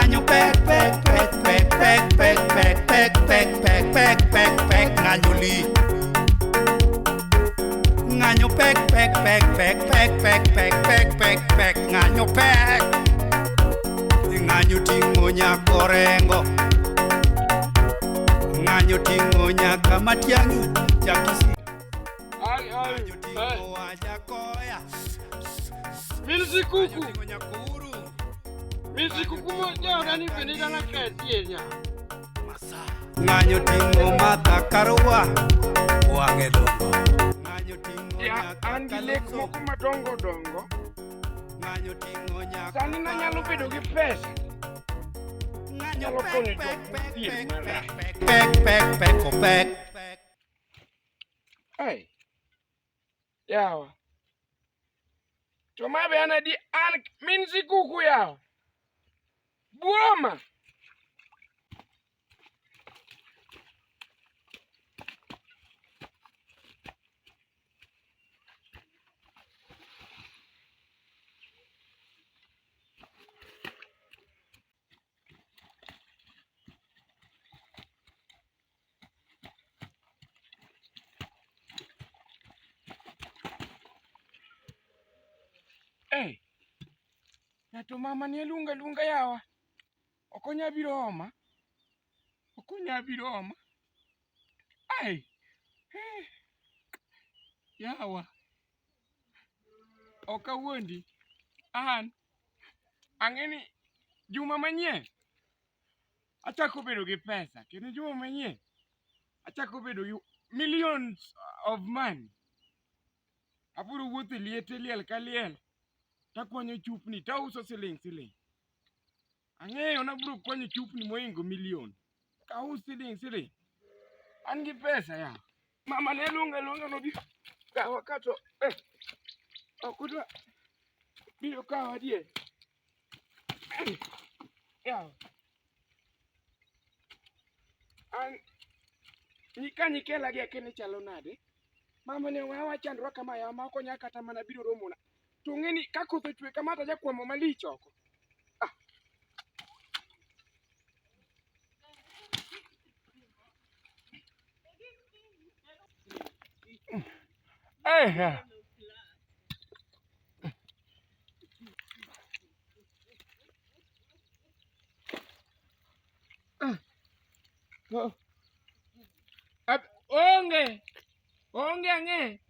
ng'anyo pek pek pek pek pek pek pek pek pek pek pek pek pek ng'anyo li ng'anyo pek pek pek pek pek pek pek pek pek pek ng'anyo pek ng'anyo ting'o nyako rengo ng'anyo ting'o nyaka matiang'i jakisi ng'anyo ting'o ajakoya Milzi kuku moja unani penida na ketienya ng'anyo ting'o mata karwa wange dongo ng'anyo ting'o ya andi lek moko madongo dongo ng'anyo ting'o nyaka sani na nyalo bedo gi pesa ng'anyo konyo pek pek jopur pek pek pek pek pek pek pek hey yawa to mabe ana di an Milzi kuku yawa buoma hey nato mama ni lunga yawa okonya biro homa ai yawa okawuondi an ang'eni juma manyien achako bedo gi pesa kendo juma manyien achako bedo gi millions of money abiro wuotho liete liel ka liel takwanyo chupni tauso siling ang'eyo nabiro kwanyo chupni moingo million kaus siling an gi pesa ya mama ne lunga nobi kawa kato okudwa biro kawa die ya an nikela gi akene chalo nade mama ne wawa chandro kama ya ma okonya kata mana biro romona to ng'eni ka koth ochwe kama ta jakwamo malich oko onge ang'e